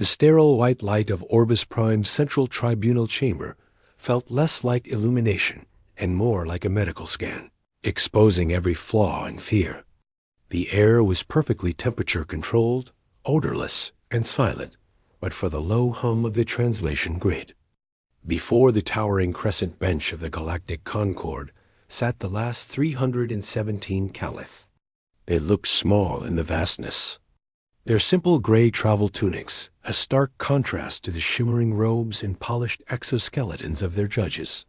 The sterile white light of Orbis Prime's central tribunal chamber felt less like illumination and more like a medical scan, exposing every flaw and fear. The air was perfectly temperature-controlled, odorless, and silent, but for the low hum of the translation grid. Before the towering crescent bench of the Galactic Concorde sat the last 317 Caliph. They looked small in the vastness. Their simple gray travel tunics, a stark contrast to the shimmering robes and polished exoskeletons of their judges.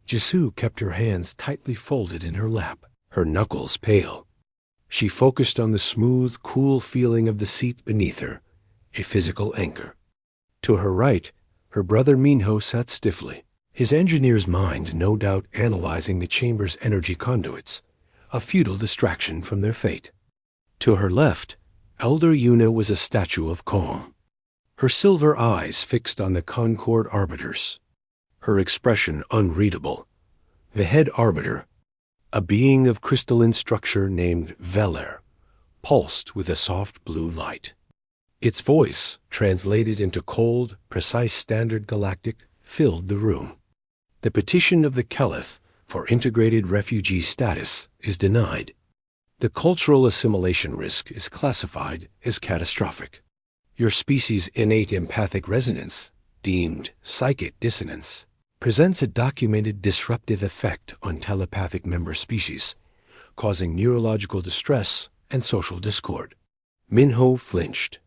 Jisoo kept her hands tightly folded in her lap, her knuckles pale. She focused on the smooth, cool feeling of the seat beneath her, a physical anchor. To her right, her brother Minho sat stiffly, his engineer's mind no doubt analyzing the chamber's energy conduits, a futile distraction from their fate. To her left, Elder Yuna was a statue of calm, her silver eyes fixed on the Concorde arbiters, her expression unreadable. The head arbiter, a being of crystalline structure named Veler, pulsed with a soft blue light. Its voice, translated into cold, precise standard galactic, filled the room. The petition of the Caliph for integrated refugee status is denied. The cultural assimilation risk is classified as catastrophic. Your species' innate empathic resonance, deemed psychic dissonance, presents a documented disruptive effect on telepathic member species, causing neurological distress and social discord. Minho flinched.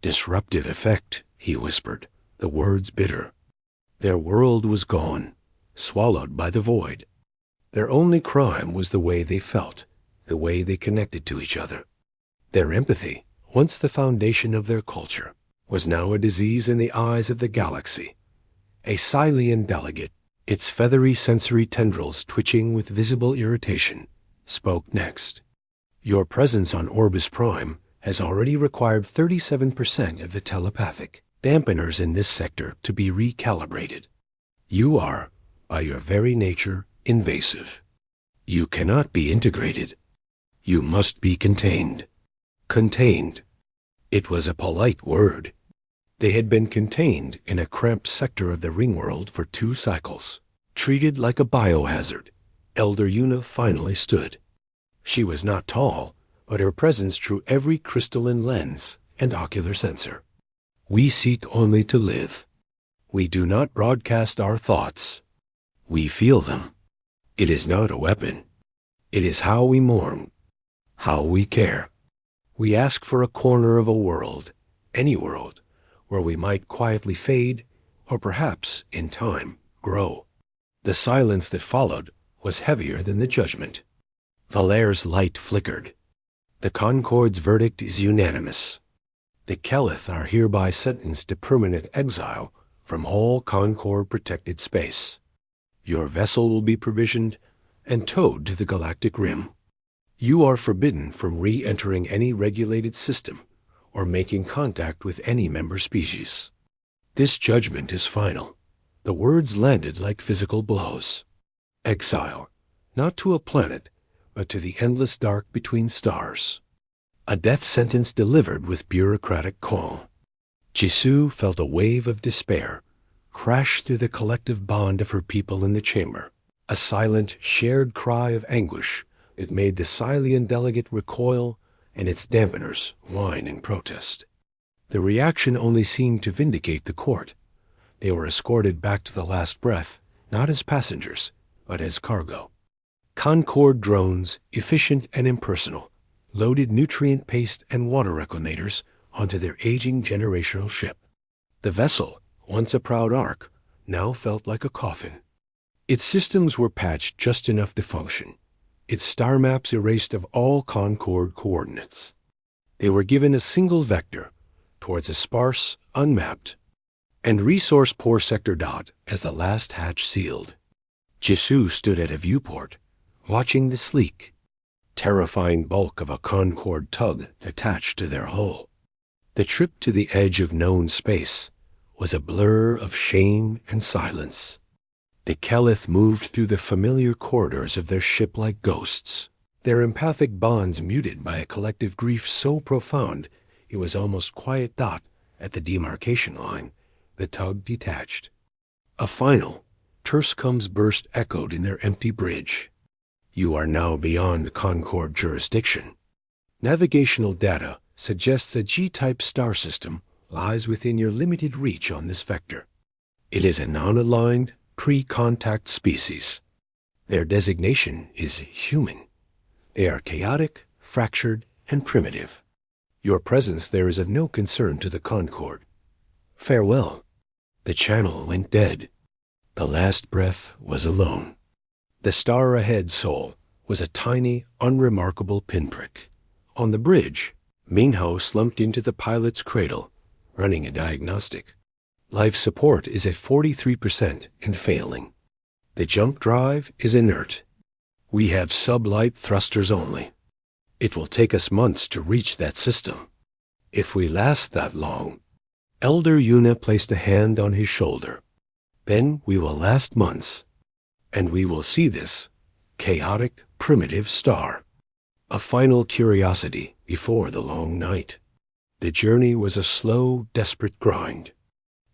Disruptive effect, he whispered, the words bitter. Their world was gone, swallowed by the void. Their only crime was the way they felt, the way they connected to each other. Their empathy, once the foundation of their culture, was now a disease in the eyes of the galaxy. A Scylian delegate, its feathery sensory tendrils twitching with visible irritation, spoke next. Your presence on Orbis Prime has already required 37% of the telepathic dampeners in this sector to be recalibrated. You are, by your very nature, invasive. You cannot be integrated. You must be contained. Contained. It was a polite word. They had been contained in a cramped sector of the ring world for 2 cycles. Treated like a biohazard, Elder Yuna finally stood. She was not tall, but her presence drew every crystalline lens and ocular sensor. We seek only to live. We do not broadcast our thoughts. We feel them. It is not a weapon. It is how we mourn, how we care. We ask for a corner of a world, any world, where we might quietly fade, or perhaps, in time, grow. The silence that followed was heavier than the judgment. Valaire's light flickered. The Concorde's verdict is unanimous. The Caliph are hereby sentenced to permanent exile from all Concorde-protected space. Your vessel will be provisioned and towed to the galactic rim. You are forbidden from re-entering any regulated system or making contact with any member species. This judgment is final. The words landed like physical blows. Exile, not to a planet, but to the endless dark between stars. A death sentence delivered with bureaucratic calm. Jisoo felt a wave of despair crash through the collective bond of her people in the chamber, a silent, shared cry of anguish that made the Scylian delegate recoil and its dampeners whine in protest. The reaction only seemed to vindicate the court. They were escorted back to the last breath, not as passengers, but as cargo. Concorde drones, efficient and impersonal, loaded nutrient paste and water reclinators onto their aging generational ship. The vessel, once a proud ark, now felt like a coffin. Its systems were patched just enough to function, its star maps erased of all Concorde coordinates. They were given a single vector towards a sparse, unmapped, and resource-poor sector dot as the last hatch sealed. Jisoo stood at a viewport, watching the sleek, terrifying bulk of a Concorde tug attached to their hull. The trip to the edge of known space was a blur of shame and silence. The Caliph moved through the familiar corridors of their ship like ghosts, their empathic bonds muted by a collective grief so profound it was almost quiet dot At the demarcation line, the tug detached. A final, terse comes burst echoed in their empty bridge. You are now beyond Concord jurisdiction. Navigational data suggests a G-type star system lies within your limited reach on this vector. It is a non-aligned, pre-contact species. Their designation is human. They are chaotic, fractured, and primitive. Your presence there is of no concern to the Concord. Farewell. The channel went dead. The last breath was alone. The star ahead, Sol, was a tiny, unremarkable pinprick. On the bridge, Minho slumped into the pilot's cradle, running a diagnostic. Life support is at 43% and failing. The jump drive is inert. We have sublight thrusters only. It will take us months to reach that system. If we last that long. Elder Yuna placed a hand on his shoulder. Then we will last months, and we will see this chaotic, primitive star. A final curiosity before the long night. The journey was a slow, desperate grind.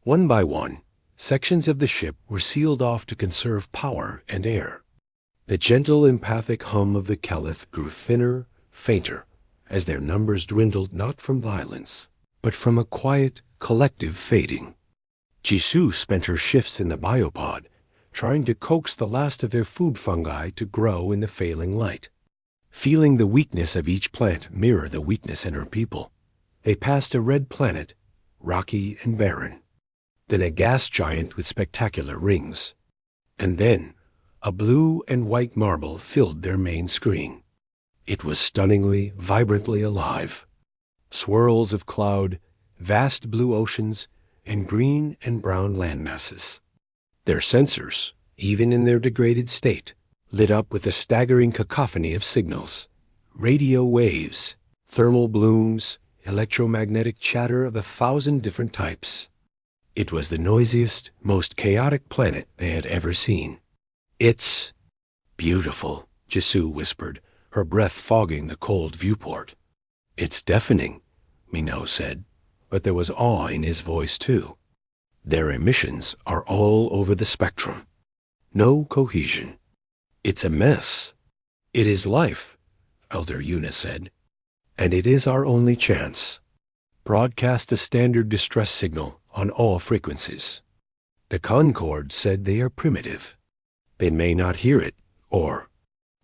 One by one, sections of the ship were sealed off to conserve power and air. The gentle, empathic hum of the Caliph grew thinner, fainter, as their numbers dwindled not from violence, but from a quiet, collective fading. Jisoo spent her shifts in the biopod, trying to coax the last of their food fungi to grow in the failing light. Feeling the weakness of each plant mirror the weakness in her people, they passed a red planet, rocky and barren. Then a gas giant with spectacular rings. And then a blue and white marble filled their main screen. It was stunningly, vibrantly alive. Swirls of cloud, vast blue oceans, and green and brown landmasses. Their sensors, even in their degraded state, lit up with a staggering cacophony of signals. Radio waves, thermal blooms, electromagnetic chatter of 1,000 different types. It was the noisiest, most chaotic planet they had ever seen. It's beautiful, Jisoo whispered, her breath fogging the cold viewport. It's deafening, Minho said, but there was awe in his voice too. Their emissions are all over the spectrum. No cohesion. It's a mess. It is life, Elder Yuna said, and it is our only chance. Broadcast a standard distress signal on all frequencies. The Concord said they are primitive. They may not hear it, or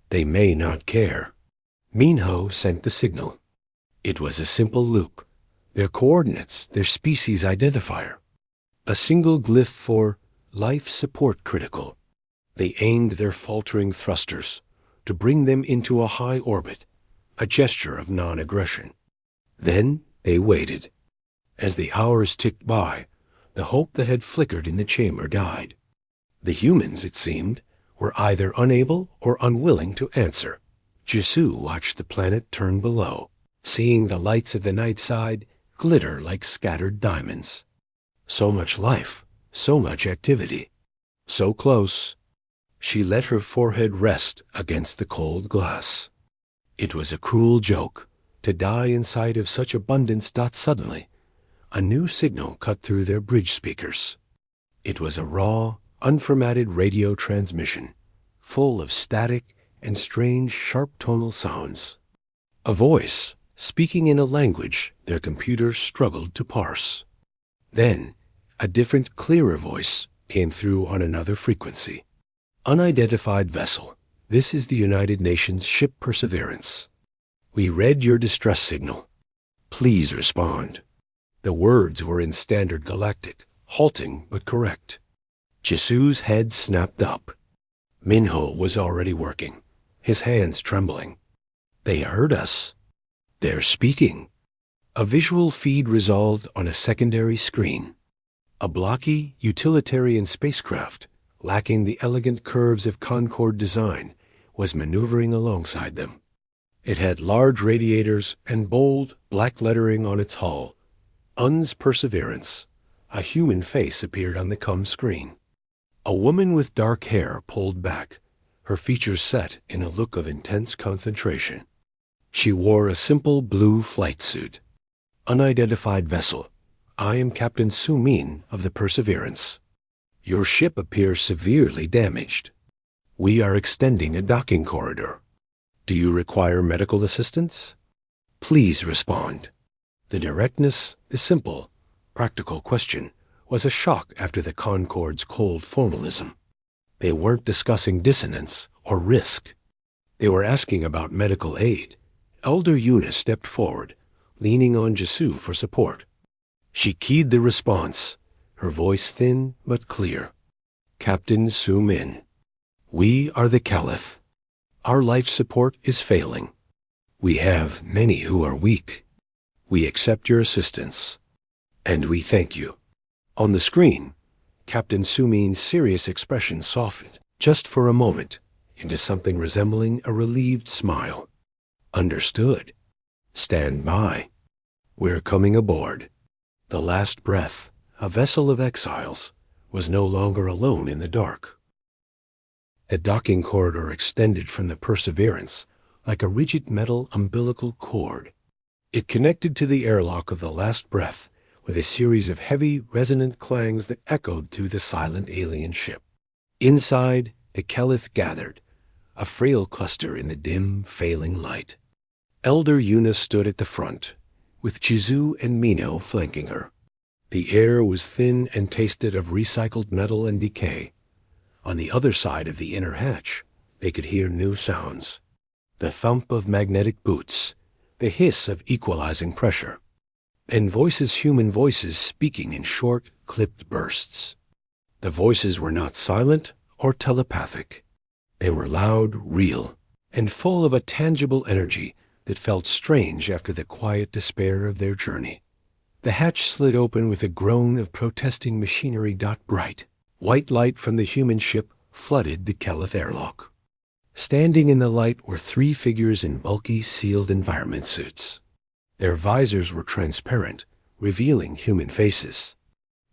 they may not care. Minho sent the signal. It was a simple loop. Their coordinates, their species identifier. A single glyph for life support critical. They aimed their faltering thrusters to bring them into a high orbit, a gesture of non-aggression. Then they waited. As the hours ticked by, the hope that had flickered in the chamber died. The humans, it seemed, were either unable or unwilling to answer. Jisoo watched the planet turn below, seeing the lights of the night side glitter like scattered diamonds. So much life, so much activity. So close. She let her forehead rest against the cold glass. It was a cruel joke to die in sight of such abundance. Suddenly, a new signal cut through their bridge speakers. It was a raw, unformatted radio transmission, full of static and strange, sharp tonal sounds. A voice, speaking in a language their computers struggled to parse. Then, a different, clearer voice came through on another frequency. Unidentified vessel, this is the United Nations ship Perseverance. We read your distress signal. Please respond. The words were in standard galactic, halting but correct. Jisoo's head snapped up. Minho was already working, his hands trembling. They heard us. They're speaking. A visual feed resolved on a secondary screen. A blocky, utilitarian spacecraft, lacking the elegant curves of Concorde design, was maneuvering alongside them. It had large radiators and bold, black lettering on its hull. UN's Perseverance. A human face appeared on the COM screen. A woman with dark hair pulled back, her features set in a look of intense concentration. She wore a simple blue flight suit. Unidentified vessel. I am Captain Su-min of the Perseverance. Your ship appears severely damaged. We are extending a docking corridor. Do you require medical assistance? Please respond." The directness, the simple, practical question, was a shock after the Concorde's cold formalism. They weren't discussing dissonance or risk. They were asking about medical aid. Elder Yuna stepped forward, leaning on Jisoo for support. She keyed the response, her voice thin but clear. "Captain Su-min, we are the Caliph. Our life support is failing. We have many who are weak. We accept your assistance, and we thank you." On the screen, Captain Su-min's serious expression softened, just for a moment, into something resembling a relieved smile. "Understood. Stand by. We're coming aboard." The last breath, a vessel of exiles, was no longer alone in the dark. A docking corridor extended from the Perseverance like a rigid metal umbilical cord. It connected to the airlock of the last breath with a series of heavy, resonant clangs that echoed through the silent alien ship. Inside, the Caliph gathered, a frail cluster in the dim, failing light. Elder Yuna stood at the front, with Jisoo and Mino flanking her. The air was thin and tasted of recycled metal and decay. On the other side of the inner hatch, they could hear new sounds. The thump of magnetic boots, the hiss of equalizing pressure, and human voices speaking in short, clipped bursts. The voices were not silent or telepathic. They were loud, real, and full of a tangible energy that felt strange after the quiet despair of their journey. The hatch slid open with a groan of protesting machinery. Bright, white light from the human ship flooded the Caliph airlock. Standing in the light were 3 figures in bulky, sealed environment suits. Their visors were transparent, revealing human faces.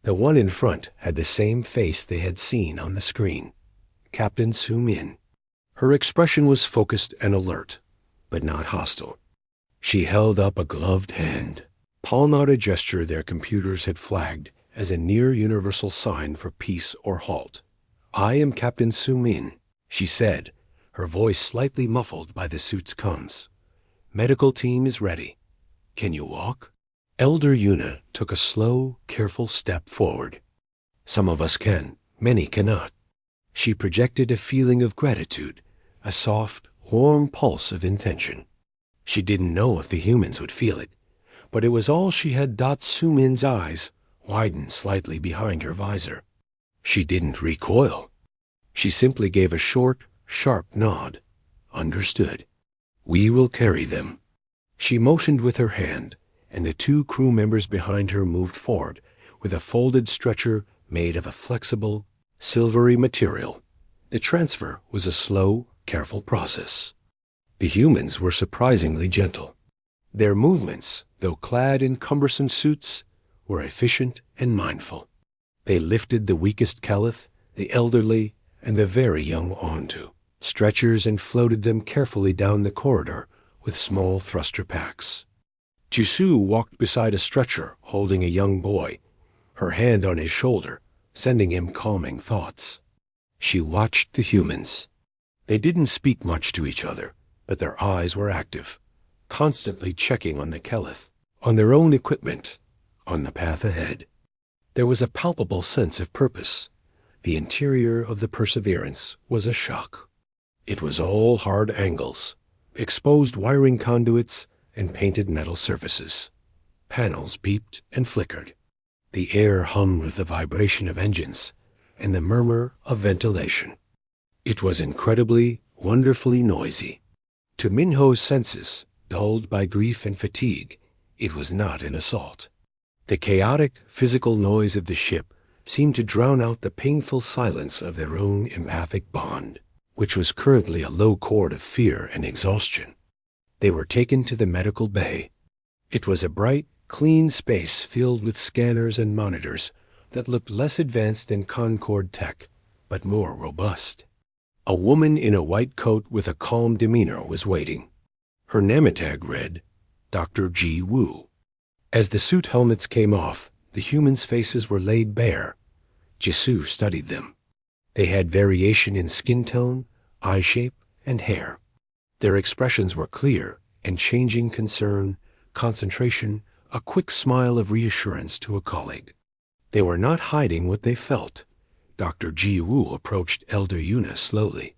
The one in front had the same face they had seen on the screen, Captain Su-min. Her expression was focused and alert, but not hostile. She held up a gloved hand, palm out a gesture their computers had flagged as a near-universal sign for peace or halt. "I am Captain Su-min," she said, her voice slightly muffled by the suit's comms. "Medical team is ready. Can you walk?" Elder Yuna took a slow, careful step forward. "Some of us can, many cannot." She projected a feeling of gratitude, a soft, warm pulse of intention. She didn't know if the humans would feel it, but it was all she had. Su-min's eyes widened slightly behind her visor. She didn't recoil. She simply gave a short, sharp nod. "Understood. We will carry them." She motioned with her hand, and the 2 crew members behind her moved forward with a folded stretcher made of a flexible, silvery material. The transfer was a slow, careful process. The humans were surprisingly gentle. Their movements, though clad in cumbersome suits, were efficient and mindful. They lifted the weakest Caliph, the elderly, and the very young onto stretchers and floated them carefully down the corridor with small thruster packs. Jisoo walked beside a stretcher holding a young boy, her hand on his shoulder, sending him calming thoughts. She watched the humans. They didn't speak much to each other, but their eyes were active, constantly checking on the Caliph, on their own equipment, on the path ahead. There was a palpable sense of purpose. The interior of the Perseverance was a shock. It was all hard angles, exposed wiring conduits, and painted metal surfaces. Panels beeped and flickered. The air hummed with the vibration of engines and the murmur of ventilation. It was incredibly, wonderfully noisy. To Minho's senses, dulled by grief and fatigue, it was not an assault. The chaotic, physical noise of the ship seemed to drown out the painful silence of their own empathic bond, which was currently a low chord of fear and exhaustion. They were taken to the medical bay. It was a bright, clean space filled with scanners and monitors that looked less advanced than Concorde tech, but more robust. A woman in a white coat with a calm demeanor was waiting. Her name tag read, Dr. G. Wu. As the suit helmets came off, The humans' faces were laid bare. Jisoo studied them. They had variation in skin tone, eye shape, and hair. Their expressions were clear and changing concern, concentration, a quick smile of reassurance to a colleague. They were not hiding what they felt. Dr. Ji Woo approached Elder Yuna slowly.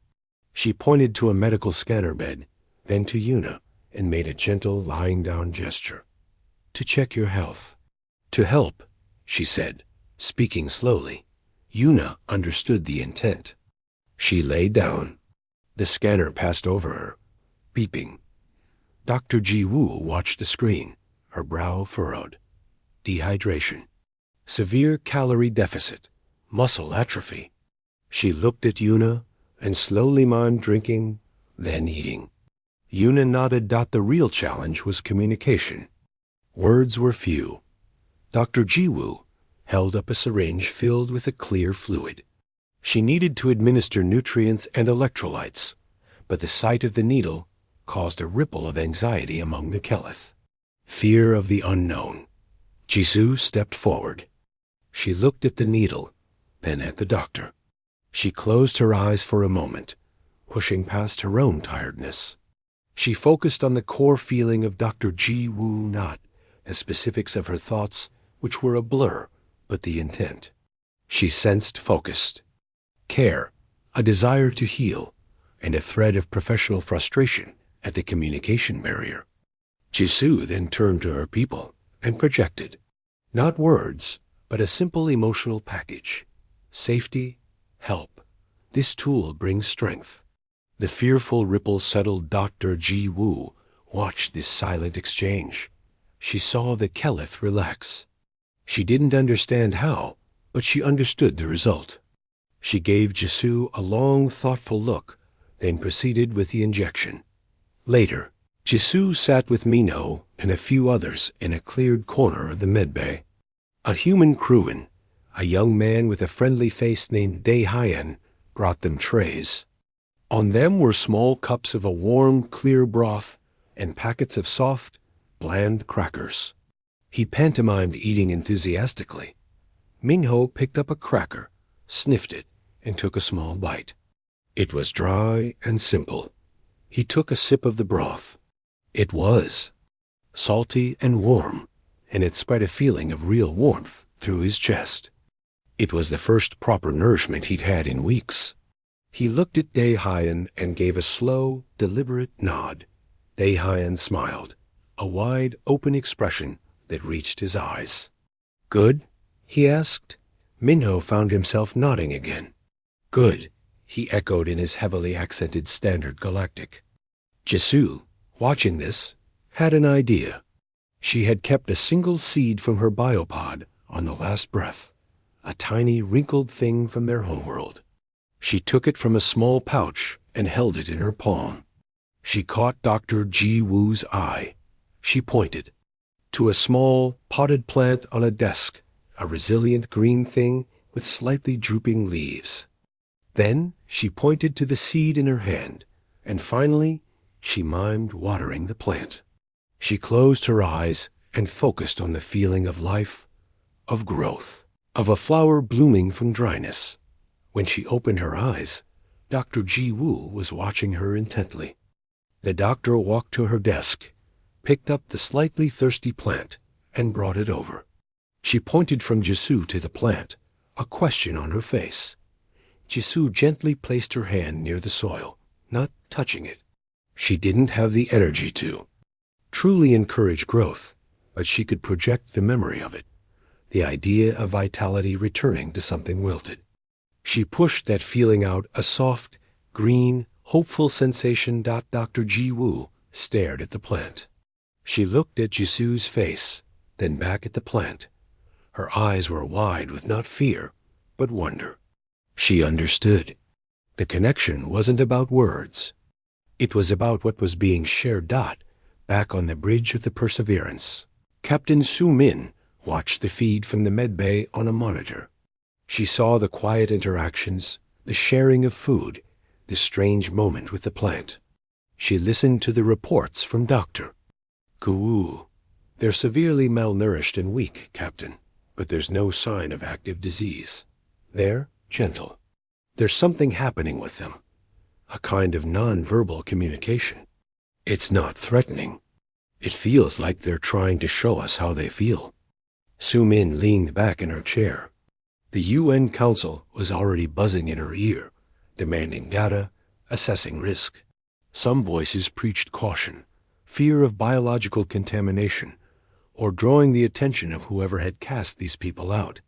She pointed to a medical scanner bed, then to Yuna, and made a gentle lying down gesture. "To check your health." "To help," she said, speaking slowly. Yuna understood the intent. She lay down. The scanner passed over her, beeping. Dr. Ji Woo watched the screen, her brow furrowed. Dehydration. Severe calorie deficit. Muscle atrophy. She looked at Yuna and slowly mimed drinking, then eating. Yuna nodded. The real challenge was communication. Words were few. Dr. Ji Woo held up a syringe filled with a clear fluid. She needed to administer nutrients and electrolytes, but the sight of the needle caused a ripple of anxiety among the Keleth. Fear of the unknown. Jisoo stepped forward. She looked at the needle, then at the doctor. She closed her eyes for a moment, pushing past her own tiredness. She focused on the core feeling of Dr. Ji Woo, not the specifics of her thoughts, which were a blur, but the intent. She sensed focused. Care, a desire to heal, and a thread of professional frustration at the communication barrier. Jisoo then turned to her people and projected. Not words, but a simple emotional package. Safety, help. This tool brings strength. The fearful ripple settled. Dr. Ji Woo watched this silent exchange. She saw the Keleth relax. She didn't understand how, but she understood the result. She gave Jisoo a long, thoughtful look, then proceeded with the injection. Later, Jisoo sat with Minho and a few others in a cleared corner of the medbay. A human crewman, a young man with a friendly face named Dae Hyen, brought them trays. On them were small cups of a warm, clear broth and packets of soft, bland crackers. He pantomimed eating enthusiastically. Minho picked up a cracker, sniffed it, and took a small bite. It was dry and simple. He took a sip of the broth. It was salty and warm, and it spread a feeling of real warmth through his chest. It was the first proper nourishment he'd had in weeks. He looked at Dae Hyen and gave a slow, deliberate nod. Dae Hyen smiled, a wide, open expression that reached his eyes. "Good?" he asked. Minho found himself nodding again. "Good," he echoed in his heavily accented Standard Galactic. Jisoo, watching this, had an idea. She had kept a single seed from her biopod on the last breath, a tiny wrinkled thing from their homeworld. She took it from a small pouch and held it in her palm. She caught Dr. Ji Woo's eye. She pointed to a small, potted plant on a desk, a resilient green thing with slightly drooping leaves. Then she pointed to the seed in her hand, and finally she mimed watering the plant. She closed her eyes and focused on the feeling of life, of growth, of a flower blooming from dryness. When she opened her eyes, Dr. Ji Woo was watching her intently. The doctor walked to her desk, picked up the slightly thirsty plant, and brought it over. She pointed from Jisoo to the plant, a question on her face. Jisoo gently placed her hand near the soil, not touching it. She didn't have the energy to truly encourage growth, but she could project the memory of it, the idea of vitality returning to something wilted. She pushed that feeling out, a soft, green, hopeful sensation. Dr. Ji Woo stared at the plant. She looked at Jisoo's face, then back at the plant. Her eyes were wide with not fear, but wonder. She understood. The connection wasn't about words. It was about what was being shared. Back on the bridge of the Perseverance, Captain Su Min watched the feed from the medbay on a monitor. She saw the quiet interactions, the sharing of food, the strange moment with the plant. She listened to the reports from Dr. Goo. "They're severely malnourished and weak, Captain. but there's no sign of active disease. They're gentle. There's something happening with them, a kind of non-verbal communication. It's not threatening. It feels like they're trying to show us how they feel. Su Min leaned back in her chair. The UN Council was already buzzing in her ear, demanding data, assessing risk. Some voices preached caution, fear of biological contamination, or drawing the attention of whoever had cast these people out.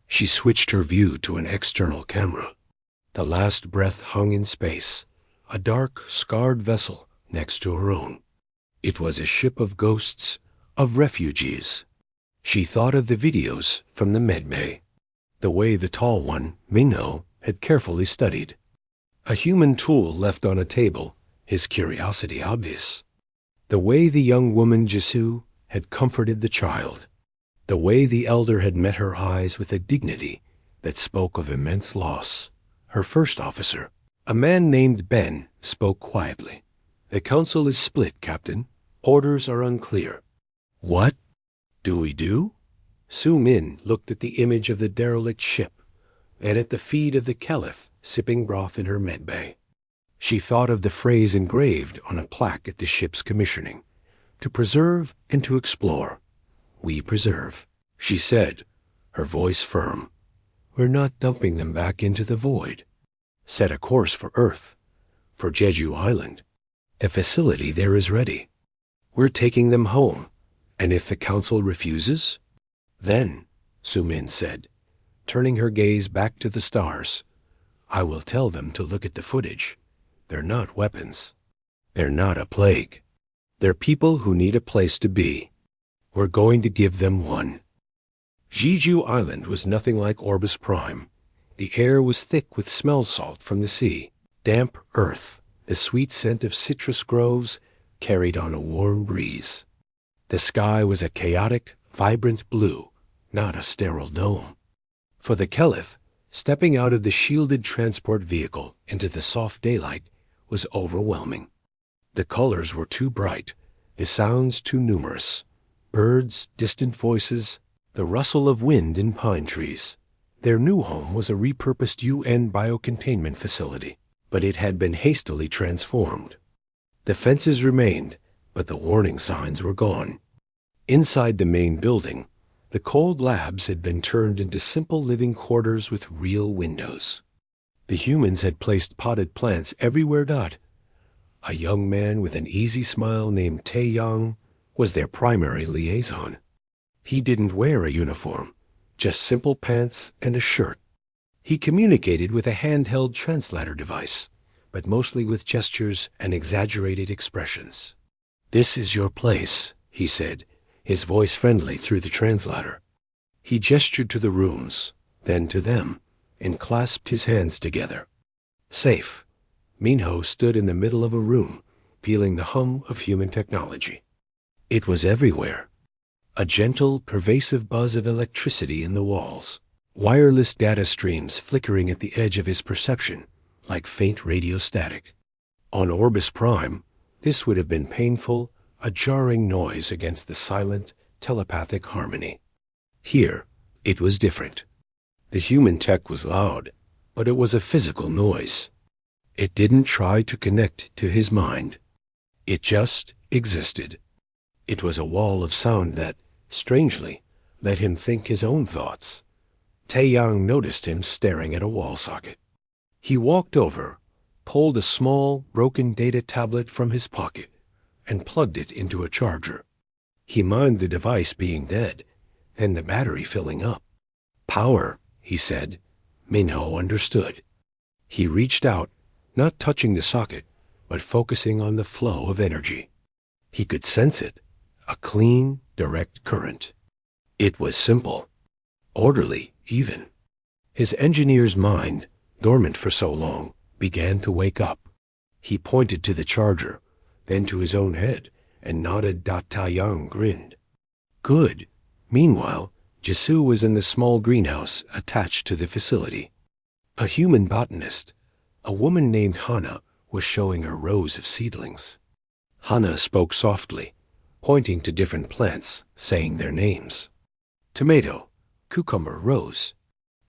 She switched her view to an external camera. The last breath hung in space, a dark, scarred vessel next to her own. It was a ship of ghosts, of refugees. She thought of the videos from the medbay, the way the tall one, Minho, had carefully studied. A human tool left on a table, his curiosity obvious. The way the young woman Jisoo had comforted the child. The way the elder had met her eyes with a dignity that spoke of immense loss. Her first officer, a man named Ben, spoke quietly. "The council is split, Captain. Orders are unclear." "What do we do?" Su Min looked at the image of the derelict ship, then at the feed of the Caliph sipping broth in her medbay. She thought of the phrase engraved on a plaque at the ship's commissioning, "To preserve and to explore." "We preserve," she said, her voice firm. "We're not dumping them back into the void. Set a course for Earth, for Jeju Island. A facility there is ready. We're taking them home, and if the council refuses, then," Su Min said, turning her gaze back to the stars, "I will tell them to look at the footage. They're not weapons. They're not a plague. They're people who need a place to be. We're going to give them one." Jeju Island was nothing like Orbis Prime. The air was thick with smell salt from the sea. Damp earth, the sweet scent of citrus groves, carried on a warm breeze. The sky was a chaotic, vibrant blue, not a sterile dome. For the Caliph, stepping out of the shielded transport vehicle into the soft daylight was overwhelming. The colors were too bright, the sounds too numerous. Birds, distant voices, the rustle of wind in pine trees. Their new home was a repurposed UN biocontainment facility, but it had been hastily transformed. The fences remained, but the warning signs were gone. Inside the main building, the cold labs had been turned into simple living quarters with real windows. The humans had placed potted plants everywhere. A young man with an easy smile named Tae-young was their primary liaison. He didn't wear a uniform, just simple pants and a shirt. He communicated with a handheld translator device, but mostly with gestures and exaggerated expressions. "This is your place," he said, his voice friendly through the translator. He gestured to the rooms, then to them, and clasped his hands together. Safe. Minho stood in the middle of a room, feeling the hum of human technology. It was everywhere. A gentle, pervasive buzz of electricity in the walls. Wireless data streams flickering at the edge of his perception, like faint radio static. On Orbis Prime, this would have been painful, a jarring noise against the silent, telepathic harmony. Here, it was different. The human tech was loud, but it was a physical noise. It didn't try to connect to his mind. It just existed. It was a wall of sound that, strangely, let him think his own thoughts. Tae-young noticed him staring at a wall socket. He walked over, pulled a small, broken data tablet from his pocket, and plugged it into a charger. He mimed the device being dead, then the battery filling up. "Power," he said. Minho understood. He reached out, not touching the socket, but focusing on the flow of energy. He could sense it, a clean, direct current. It was simple, orderly even. His engineer's mind, dormant for so long, began to wake up. He pointed to the charger, then to his own head, and nodded. Tae-young grinned. Good. Meanwhile, Jisoo was in the small greenhouse attached to the facility. A human botanist, a woman named Hana, was showing her rows of seedlings. Hana spoke softly, pointing to different plants, saying their names. Tomato, cucumber rose.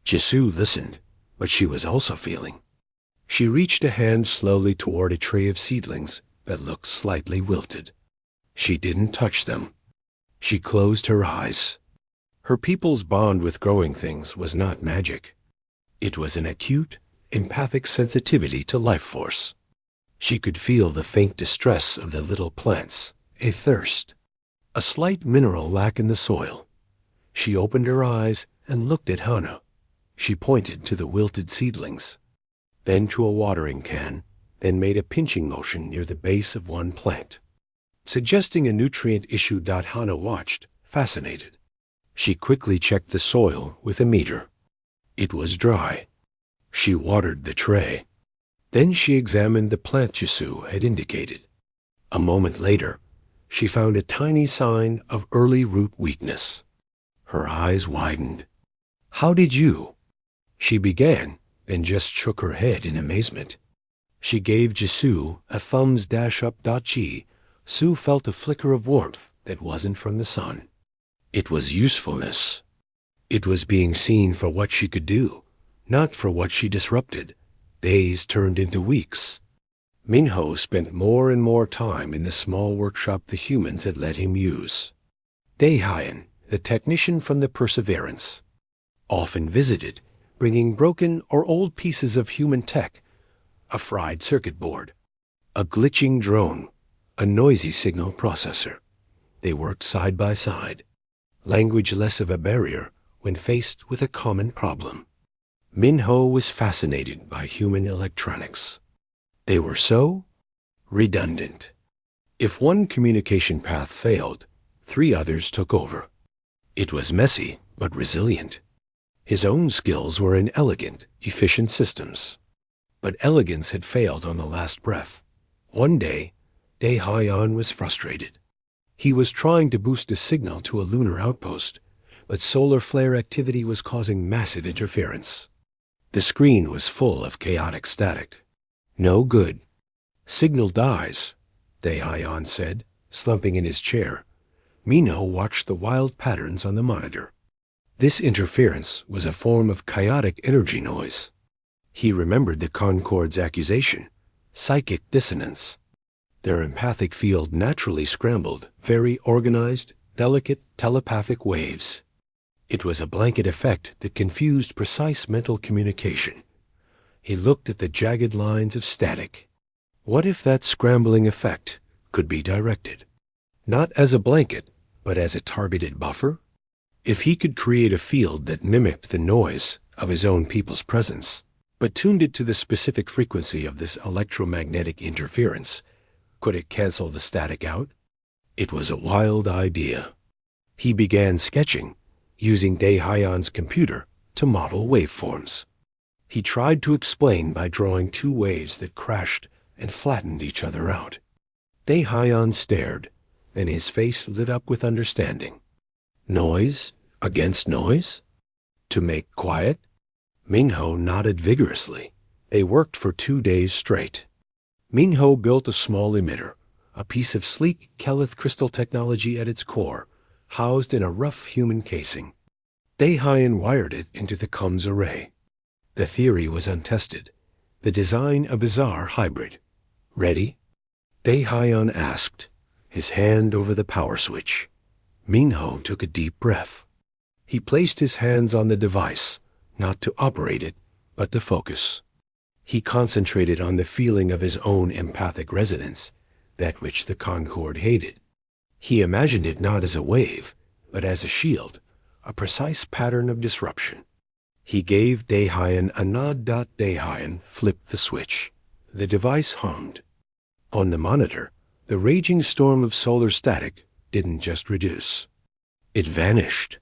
Jisoo listened, but she was also feeling. She reached a hand slowly toward a tray of seedlings that looked slightly wilted. She didn't touch them. She closed her eyes. Her people's bond with growing things was not magic. It was an acute, empathic sensitivity to life force. She could feel the faint distress of the little plants, a thirst, a slight mineral lack in the soil. She opened her eyes and looked at Hana. She pointed to the wilted seedlings, then to a watering can, then made a pinching motion near the base of one plant, suggesting a nutrient issue. Hana watched, fascinated. She quickly checked the soil with a meter. It was dry. She watered the tray. Then she examined the plant Jisoo had indicated. A moment later, she found a tiny sign of early root weakness. Her eyes widened. "How did you?" She began, then just shook her head in amazement. She gave Jisoo a thumbs up. Sue felt a flicker of warmth that wasn't from the sun. It was usefulness. It was being seen for what she could do, not for what she disrupted. Days turned into weeks. Minho spent more and more time in the small workshop the humans had let him use. Dae-hyun, the technician from the Perseverance, often visited, bringing broken or old pieces of human tech, a fried circuit board, a glitching drone, a noisy signal processor. They worked side by side, language less of a barrier when faced with a common problem. Minho was fascinated by human electronics. They were so redundant. If one communication path failed, 3 others took over. It was messy but resilient. His own skills were in elegant, efficient systems. But elegance had failed on the last breath. One day, Dae-hyun was frustrated. He was trying to boost a signal to a lunar outpost, but solar flare activity was causing massive interference. The screen was full of chaotic static. "No good. Signal dies," Dae-hyun said, slumping in his chair. Minho watched the wild patterns on the monitor. This interference was a form of chaotic energy noise. He remembered the Concord's accusation, psychic dissonance. Their empathic field naturally scrambled very organized, delicate telepathic waves. It was a blanket effect that confused precise mental communication. He looked at the jagged lines of static. What if that scrambling effect could be directed? Not as a blanket, but as a targeted buffer? If he could create a field that mimicked the noise of his own people's presence, but tuned it to the specific frequency of this electromagnetic interference, could it cancel the static out? It was a wild idea. He began sketching, using Dae-hyun's computer to model waveforms. He tried to explain by drawing 2 waves that crashed and flattened each other out. Dae-hyun stared, then his face lit up with understanding. Noise against noise? To make quiet? Minho nodded vigorously. They worked for 2 days straight. Minho built a small emitter, a piece of sleek Kelith crystal technology at its core, housed in a rough human casing. Dae-hyun wired it into the comms array. The theory was untested, the design a bizarre hybrid. "Ready?" Dae-hyun asked, his hand over the power switch. Minho took a deep breath. He placed his hands on the device, not to operate it, but to focus. He concentrated on the feeling of his own empathic resonance, that which the Concord hated. He imagined it not as a wave, but as a shield, a precise pattern of disruption. He gave Dae-hyun a nod. Dae-hyun flipped the switch. The device hummed. On the monitor, the raging storm of solar static didn't just reduce. It vanished.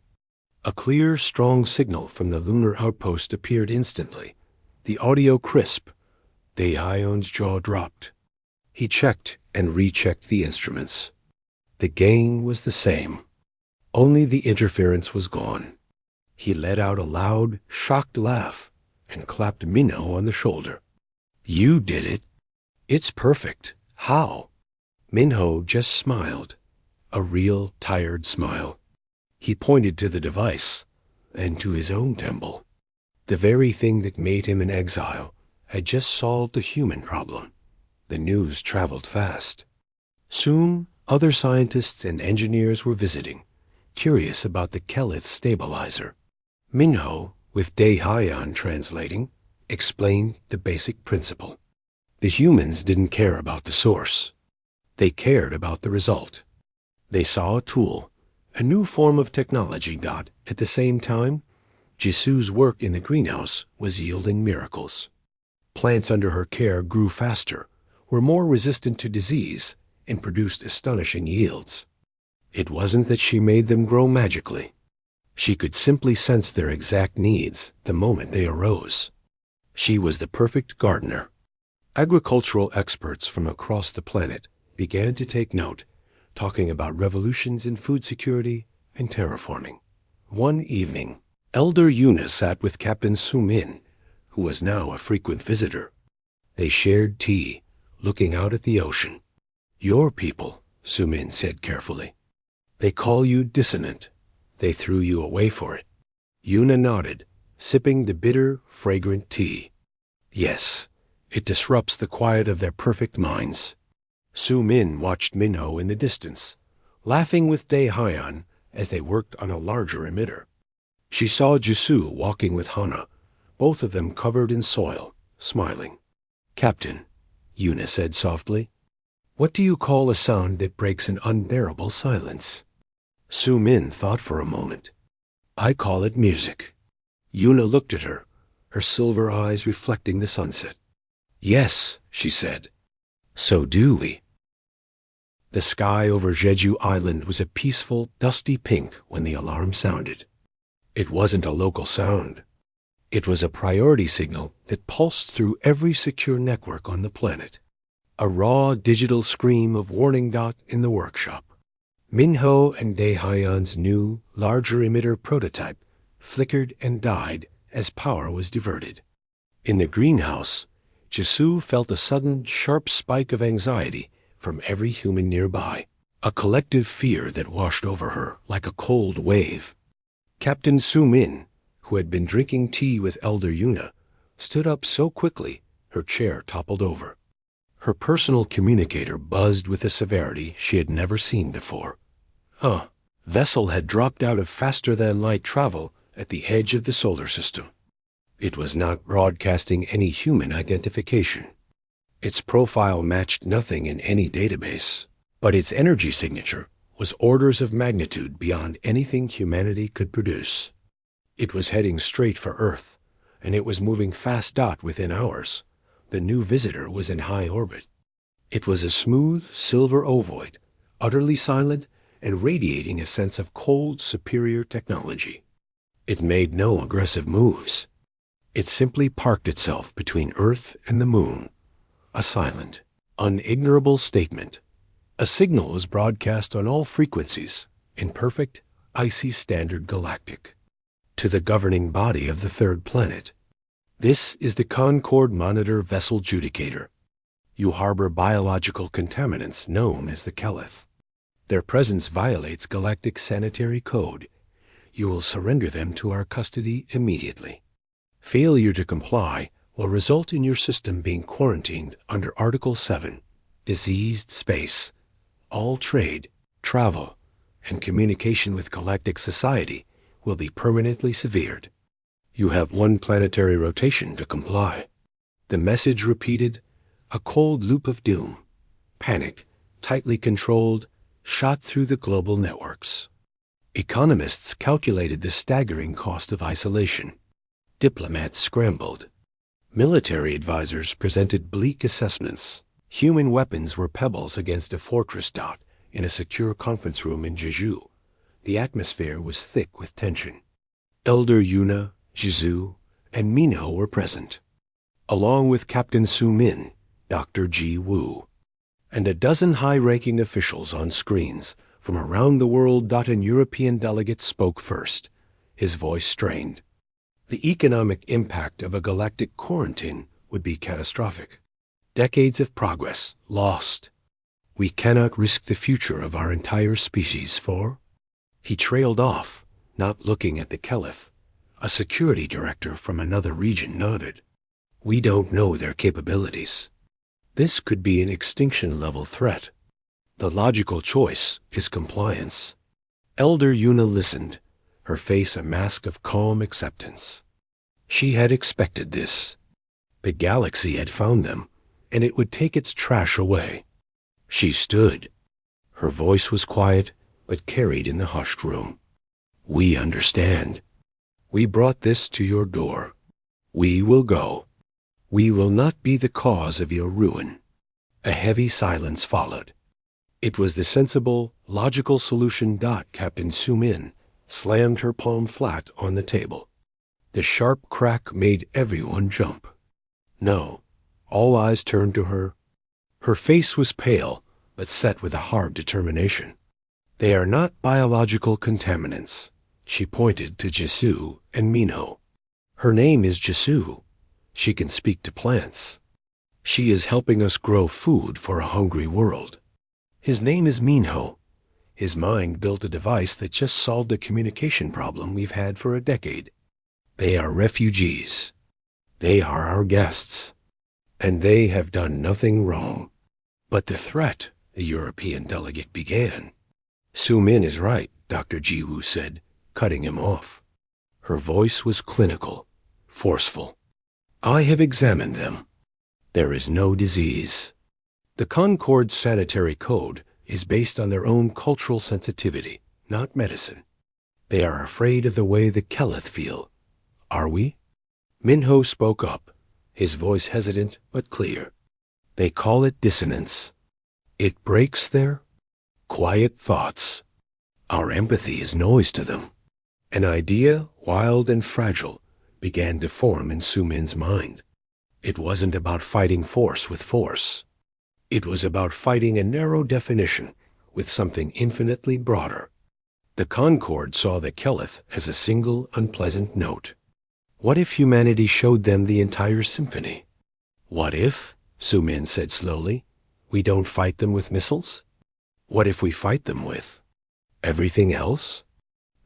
A clear, strong signal from the lunar outpost appeared instantly, the audio crisp. Dae-hyun's jaw dropped. He checked and rechecked the instruments. The gain was the same. Only the interference was gone. He let out a loud, shocked laugh and clapped Minho on the shoulder. "You did it. It's perfect. How?" Minho just smiled, a real, tired smile. He pointed to the device. and to his own temple. The very thing that made him an exile had just solved the human problem. The news traveled fast. Soon, other scientists and engineers were visiting, curious about the Kelith stabilizer. Minho, with Dae-Hyan translating, explained the basic principle. The humans didn't care about the source. They cared about the result. They saw a tool, a new form of technology that, at the same time, Jisoo's work in the greenhouse was yielding miracles. Plants under her care grew faster, were more resistant to disease, and produced astonishing yields. It wasn't that she made them grow magically. She could simply sense their exact needs the moment they arose. She was the perfect gardener. Agricultural experts from across the planet began to take note, talking about revolutions in food security and terraforming. One evening, Elder Yuna sat with Captain Su-min, who was now a frequent visitor. They shared tea, looking out at the ocean. "Your people," Su-min said carefully. "They call you dissonant. They threw you away for it." Yuna nodded, sipping the bitter, fragrant tea. "Yes, it disrupts the quiet of their perfect minds." Su-min watched Minho in the distance, laughing with Dae-Hyan as they worked on a larger emitter. She saw Jisoo walking with Hana, both of them covered in soil, smiling. "Captain," Yuna said softly, "what do you call a sound that breaks an unbearable silence?" Su-min thought for a moment. "I call it music." Yuna looked at her, her silver eyes reflecting the sunset. "Yes," she said. "So do we." The sky over Jeju Island was a peaceful, dusty pink when the alarm sounded. It wasn't a local sound. It was a priority signal that pulsed through every secure network on the planet. A raw digital scream of warning dot in the workshop. Minho and Dae-Hyan's new, larger emitter prototype flickered and died as power was diverted. In the greenhouse, Jisoo felt a sudden, sharp spike of anxiety from every human nearby, a collective fear that washed over her like a cold wave. Captain Su-min, who had been drinking tea with Elder Yuna, stood up so quickly her chair toppled over. Her personal communicator buzzed with a severity she had never seen before. Vessel had dropped out of faster-than-light travel at the edge of the solar system. It was not broadcasting any human identification. Its profile matched nothing in any database, but its energy signature was orders of magnitude beyond anything humanity could produce. It was heading straight for Earth, and it was moving fast within hours. The new visitor was in high orbit. It was a smooth, silver ovoid, utterly silent and radiating a sense of cold, superior technology. It made no aggressive moves. It simply parked itself between Earth and the Moon. A silent, unignorable statement. A signal was broadcast on all frequencies, in perfect, icy standard galactic, to the governing body of the third planet. "This is the Concord Monitor Vessel Judicator. You harbor biological contaminants known as the Kelith. Their presence violates galactic sanitary code. You will surrender them to our custody immediately. Failure to comply will result in your system being quarantined under Article 7, Diseased Space. All trade, travel, and communication with galactic society will be permanently severed. You have one planetary rotation to comply." The message repeated, a cold loop of doom. Panic, tightly controlled, shot through the global networks. Economists calculated the staggering cost of isolation. Diplomats scrambled. Military advisors presented bleak assessments. Human weapons were pebbles against a fortress in a secure conference room in Jeju. The atmosphere was thick with tension. Elder Yuna, Jisoo, and Minho were present, along with Captain Su-min, Dr. Ji Woo, and a dozen high-ranking officials on screens from around the world. An European delegate spoke first, his voice strained. The economic impact of a galactic quarantine would be catastrophic. Decades of progress lost. We cannot risk the future of our entire species for... He trailed off, not looking at the Kelith, A security director from another region nodded. We don't know their capabilities. This could be an extinction-level threat. The logical choice is compliance. Elder Yuna listened, her face a mask of calm acceptance. She had expected this. The galaxy had found them, and it would take its trash away. She stood. Her voice was quiet, but carried in the hushed room. We understand. We brought this to your door. We will go. We will not be the cause of your ruin. A heavy silence followed. It was the sensible, logical solution. Captain Sumin slammed her palm flat on the table. The sharp crack made everyone jump. No, all eyes turned to her. Her face was pale, but set with a hard determination. They are not biological contaminants. She pointed to Jisoo and Minho. Her name is Jisoo. She can speak to plants. She is helping us grow food for a hungry world. His name is Minho. His mind built a device that just solved a communication problem we've had for a decade. They are refugees. They are our guests. And they have done nothing wrong. But the threat, the European delegate began. Sumin is right, Dr. Jiwoo said, cutting him off. Her voice was clinical, forceful. I have examined them. There is no disease. The Concord Sanitary Code is based on their own cultural sensitivity, not medicine. They are afraid of the way the Keleth feel. Are we? Minho spoke up, his voice hesitant but clear. They call it dissonance. It breaks their quiet thoughts. Our empathy is noise to them. An idea, wild and fragile, began to form in Sumin's mind. It wasn't about fighting force with force. It was about fighting a narrow definition with something infinitely broader. The Concord saw the Keleth as a single, unpleasant note. What if humanity showed them the entire symphony? What if, Sumin said slowly, we don't fight them with missiles? What if we fight them with everything else?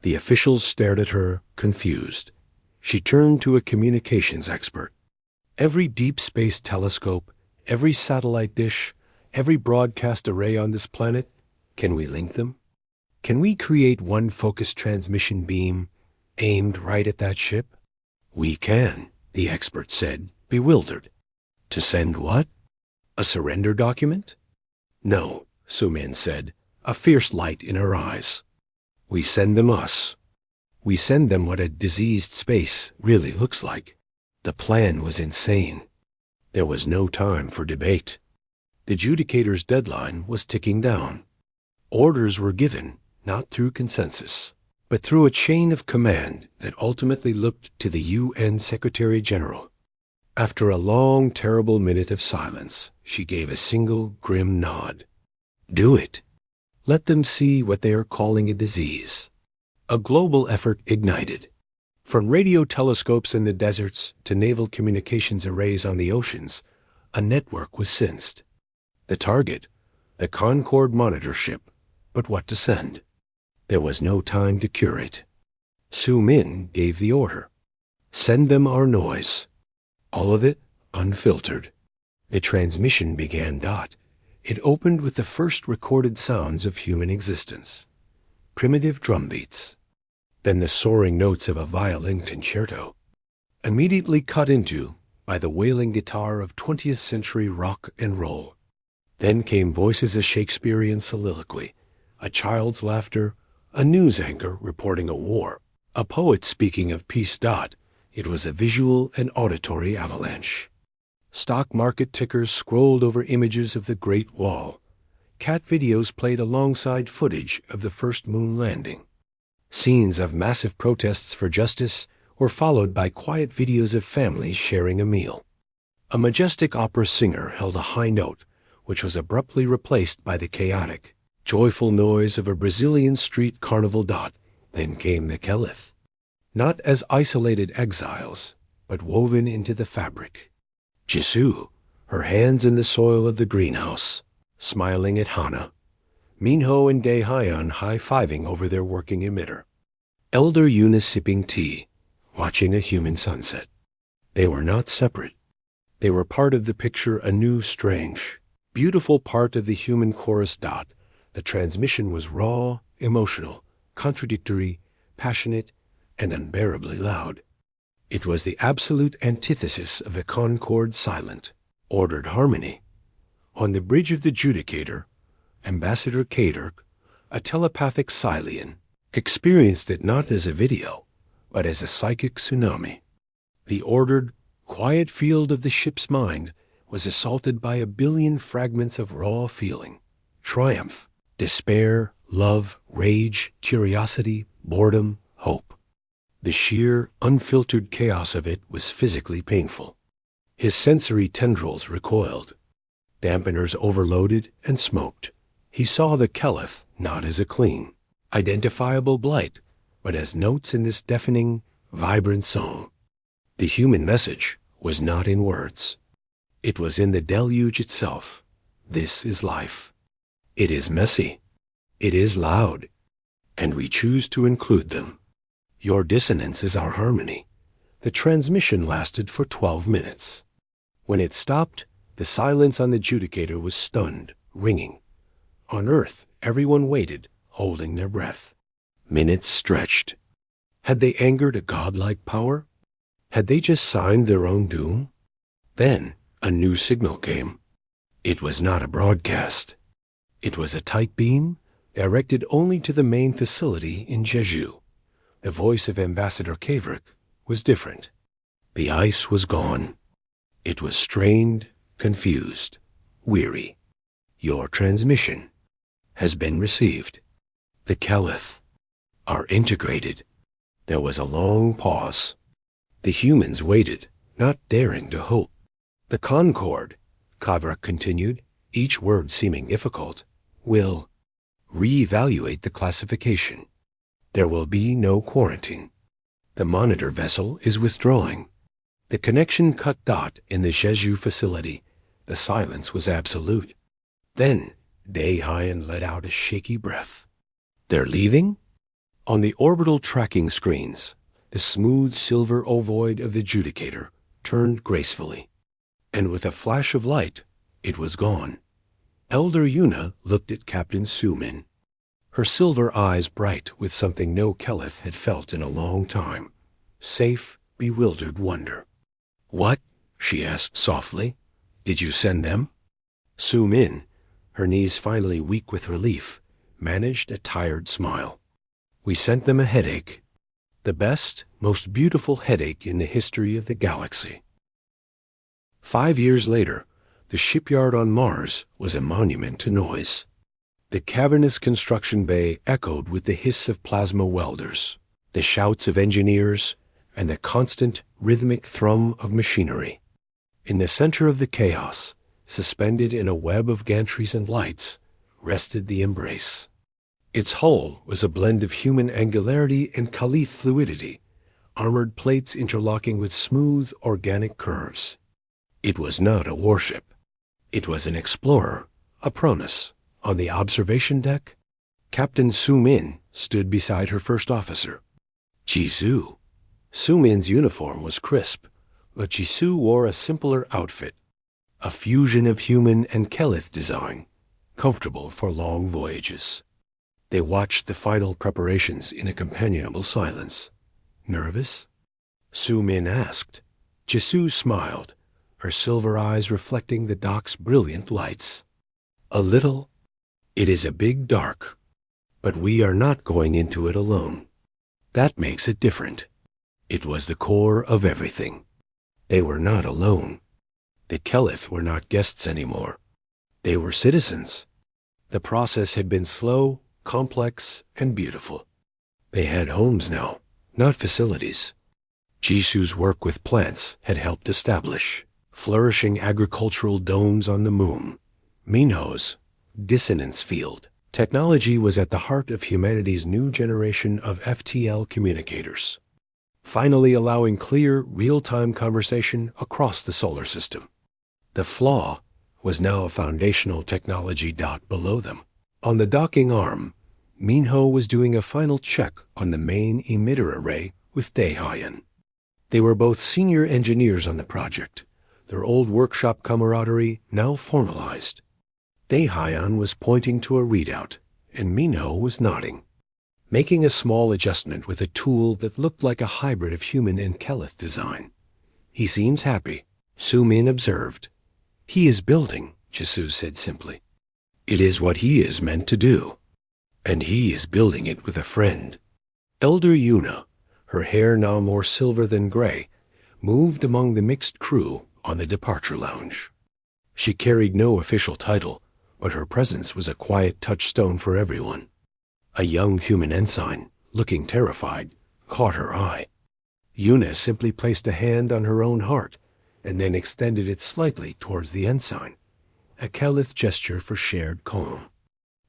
The officials stared at her, confused. She turned to a communications expert. Every deep space telescope, every satellite dish, every broadcast array on this planet, can we link them? Can we create one focused transmission beam aimed right at that ship? We can, the expert said, bewildered. To send what? A surrender document? No, Sumin said, a fierce light in her eyes. We send them us. We send them what a diseased space really looks like. The plan was insane. There was no time for debate. The Judicator's deadline was ticking down. Orders were given, not through consensus, but through a chain of command that ultimately looked to the UN Secretary General. After a long, terrible minute of silence, she gave a single, grim nod. Do it. Let them see what they are calling a disease. A global effort ignited. From radio telescopes in the deserts to naval communications arrays on the oceans, a network was sensed. The target, the Concord monitor ship, but what to send? There was no time to cure it. Sumin gave the order. Send them our noise. All of it unfiltered. The transmission began. It opened with the first recorded sounds of human existence. Primitive drum beats. Then the soaring notes of a violin concerto. Immediately cut into by the wailing guitar of 20th century rock and roll. Then came voices of Shakespearean soliloquy, a child's laughter, a news anchor reporting a war, a poet speaking of peace. It was a visual and auditory avalanche. Stock market tickers scrolled over images of the Great Wall. Cat videos played alongside footage of the first moon landing. Scenes of massive protests for justice were followed by quiet videos of families sharing a meal. A majestic opera singer held a high note, which was abruptly replaced by the chaotic, joyful noise of a Brazilian street carnival. Then came the Keleth. Not as isolated exiles, but woven into the fabric. Jisoo, her hands in the soil of the greenhouse, smiling at Hana. Minho and Daehyun high-fiving over their working emitter. Elder Yuna sipping tea, watching a human sunset. They were not separate. They were part of the picture, a new, strange, beautiful part of the human chorus. The transmission was raw, emotional, contradictory, passionate, and unbearably loud. It was the absolute antithesis of a concord silent, ordered harmony. On the bridge of the Judicator, Ambassador Kadirk, a telepathic Scylian, experienced it not as a video, but as a psychic tsunami. The ordered, quiet field of the ship's mind was assaulted by 1 billion fragments of raw feeling, triumph, despair, love, rage, curiosity, boredom, hope. The sheer, unfiltered chaos of it was physically painful. His sensory tendrils recoiled. Dampeners overloaded and smoked. He saw the Keleth not as a clean, identifiable blight, but as notes in this deafening, vibrant song. The human message was not in words. It was in the deluge itself. This is life. It is messy. It is loud. And we choose to include them. Your dissonance is our harmony. The transmission lasted for 12 minutes. When it stopped, the silence on the Judicator was stunned, ringing. On Earth, everyone waited, holding their breath. Minutes stretched. Had they angered a godlike power? Had they just signed their own doom? Then a new signal came. It was not a broadcast. It was a tight beam directed only to the main facility in Jeju. The voice of Ambassador Kadirk was different. The ice was gone. It was strained, confused, weary. Your transmission has been received. The Keleth are integrated. There was a long pause. The humans waited, not daring to hope. The Concord, Kadirk continued, each word seeming difficult, will reevaluate the classification. There will be no quarantine. The monitor vessel is withdrawing. The connection cut in the Jeju facility. The silence was absolute. Then Daehyun let out a shaky breath. They're leaving? On the orbital tracking screens, the smooth silver ovoid of the Judicator turned gracefully. And with a flash of light, it was gone. Elder Yuna looked at Captain Sumin, her silver eyes bright with something no Keleth had felt in a long time. Safe, bewildered wonder. What? She asked softly. Did you send them? Sumin, her knees finally weak with relief, managed a tired smile. We sent them a headache. The best, most beautiful headache in the history of the galaxy. 5 years later, the shipyard on Mars was a monument to noise. The cavernous construction bay echoed with the hiss of plasma welders, the shouts of engineers, and the constant, rhythmic thrum of machinery. In the center of the chaos, suspended in a web of gantries and lights, rested the Embrace. Its hull was a blend of human angularity and Kalith fluidity, armored plates interlocking with smooth, organic curves. It was not a warship. It was an explorer, a Pronus. On the observation deck, Captain Sumin stood beside her first officer, Jisoo. Sumin's uniform was crisp, but Jisoo wore a simpler outfit, a fusion of human and Keleth design, comfortable for long voyages. They watched the final preparations in a companionable silence. Nervous? Sumin asked. Jisoo smiled, her silver eyes reflecting the dock's brilliant lights. A little. It is a big dark, but we are not going into it alone. That makes it different. It was the core of everything. They were not alone. The Keleth were not guests anymore. They were citizens. The process had been slow, complex, and beautiful. They had homes now, not facilities. Jisoo's work with plants had helped establish flourishing agricultural domes on the moon. Minho's dissonance field. Technology was at the heart of humanity's new generation of FTL communicators, finally allowing clear, real-time conversation across the solar system. The flaw was now a foundational technology below them. On the docking arm, Minho was doing a final check on the main emitter array with Daehyun. They were both senior engineers on the project, their old workshop camaraderie now formalized. Daehyun was pointing to a readout, and Minho was nodding, making a small adjustment with a tool that looked like a hybrid of human and Keleth design. "He seems happy," Su-min observed. "He is building," Jisoo said simply. "It is what he is meant to do. And he is building it with a friend." Elder Yuna, her hair now more silver than gray, moved among the mixed crew on the departure lounge. She carried no official title, but her presence was a quiet touchstone for everyone. A young human ensign, looking terrified, caught her eye. Yuna simply placed a hand on her own heart, and then extended it slightly towards the ensign, a Keleth gesture for shared calm.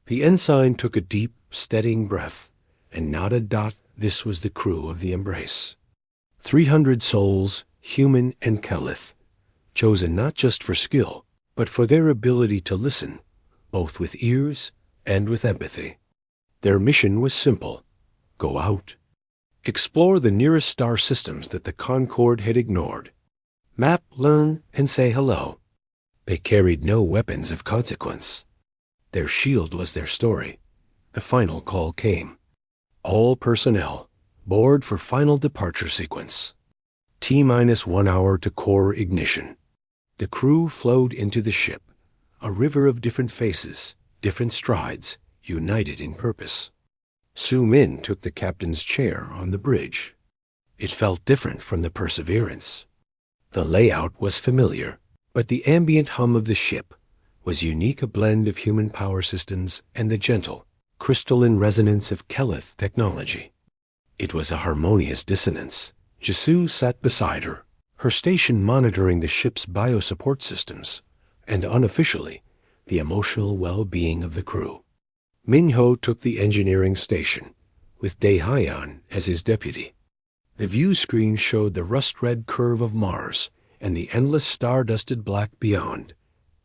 The ensign took a deep, steadying breath, and nodded. This was the crew of the Embrace. 300 souls, human and Keleth, chosen not just for skill, but for their ability to listen, both with ears and with empathy. Their mission was simple: go out. Explore the nearest star systems that the Concorde had ignored. Map, learn, and say hello. They carried no weapons of consequence. Their shield was their story. The final call came. All personnel, board for final departure sequence. T-1 hour to core ignition. The crew flowed into the ship, a river of different faces, different strides, united in purpose. Su-min took the captain's chair on the bridge. It felt different from the Perseverance. The layout was familiar, but the ambient hum of the ship was unique, a blend of human power systems and the gentle, crystalline resonance of Keleth technology. It was a harmonious dissonance. Jisoo sat beside her, her station monitoring the ship's biosupport systems, and unofficially, the emotional well-being of the crew. Minho took the engineering station, with Daehyun as his deputy. The view screen showed the rust-red curve of Mars and the endless star-dusted black beyond.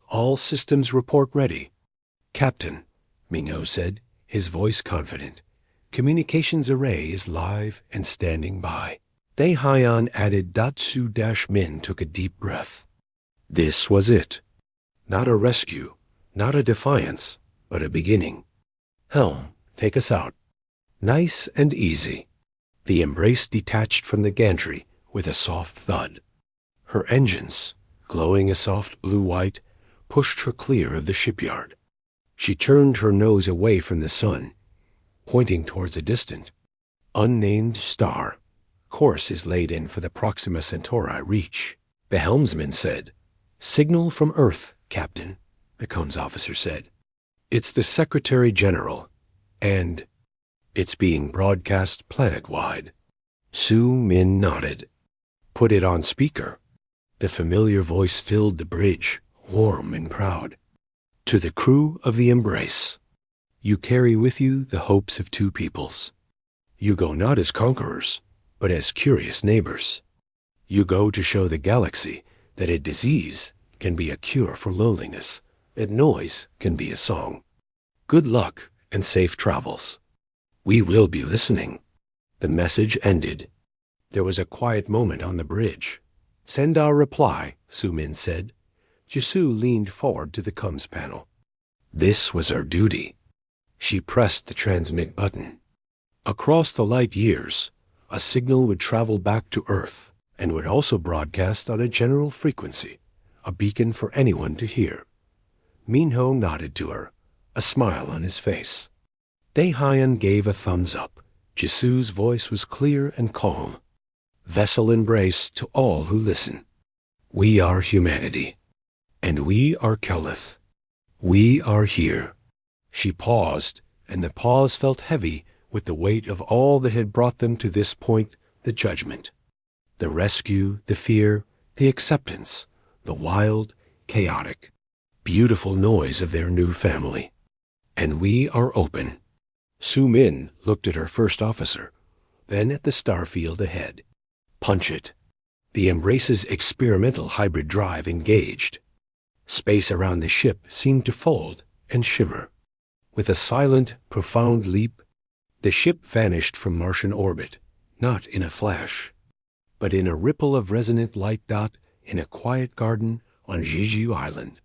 "All systems report ready." "Captain," Minho said, his voice confident. "Communications array is live and standing by." Daehyun added. Su-min took a deep breath. This was it. Not a rescue, not a defiance, but a beginning. "Helm, take us out." Nice and easy. The Embrace detached from the gantry with a soft thud. Her engines, glowing a soft blue-white, pushed her clear of the shipyard. She turned her nose away from the sun, pointing towards a distant, unnamed star. "Course is laid in for the Proxima Centauri reach," the helmsman said. "Signal from Earth, Captain," the comms officer said. "It's the Secretary General, and it's being broadcast planet-wide." Su-min nodded. "Put it on speaker." The familiar voice filled the bridge, warm and proud. "To the crew of the Embrace, you carry with you the hopes of two peoples. You go not as conquerors, but as curious neighbors. You go to show the galaxy that a disease can be a cure for loneliness, that noise can be a song. Good luck and safe travels. We will be listening." The message ended. There was a quiet moment on the bridge. "Send our reply," Su-min said. Jisoo leaned forward to the comms panel. This was her duty. She pressed the transmit button. Across the light years, a signal would travel back to Earth and would also broadcast on a general frequency, a beacon for anyone to hear. Minho nodded to her, a smile on his face. Daehyun gave a thumbs up. Jisoo's voice was clear and calm. "Vessel Embrace to all who listen. We are humanity, and we are Keleth. We are here." She paused, and the pause felt heavy with the weight of all that had brought them to this point, the judgment. The rescue, the fear, the acceptance, the wild, chaotic, beautiful noise of their new family. "And we are open." Su-min looked at her first officer, then at the starfield ahead. "Punch it." The Embrace's experimental hybrid drive engaged. Space around the ship seemed to fold and shimmer. With a silent, profound leap, the ship vanished from Martian orbit, not in a flash. but in a ripple of resonant light dot in a quiet garden on Jeju Island.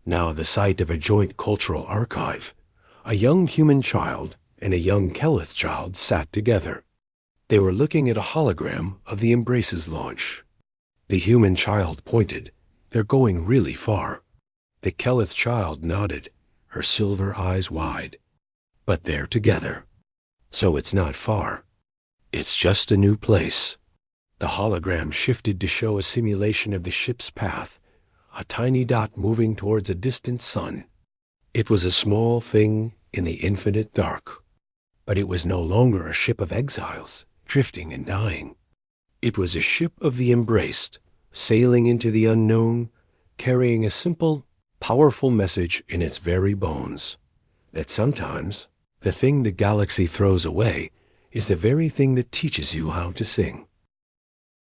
Now the site of a joint cultural archive. A young human child and a young Kelith child sat together. They were looking at a hologram of the Embraces launch. The human child pointed. They're going really far. The Kelith child nodded, her silver eyes wide. But they're together. So it's not far. It's just a new place. The hologram shifted to show a simulation of the ship's path, a tiny dot moving towards a distant sun. It was a small thing in the infinite dark. But it was no longer a ship of exiles, drifting and dying. It was a ship of the embraced, sailing into the unknown, carrying a simple, powerful message in its very bones, that sometimes the thing the galaxy throws away is the very thing that teaches you how to sing.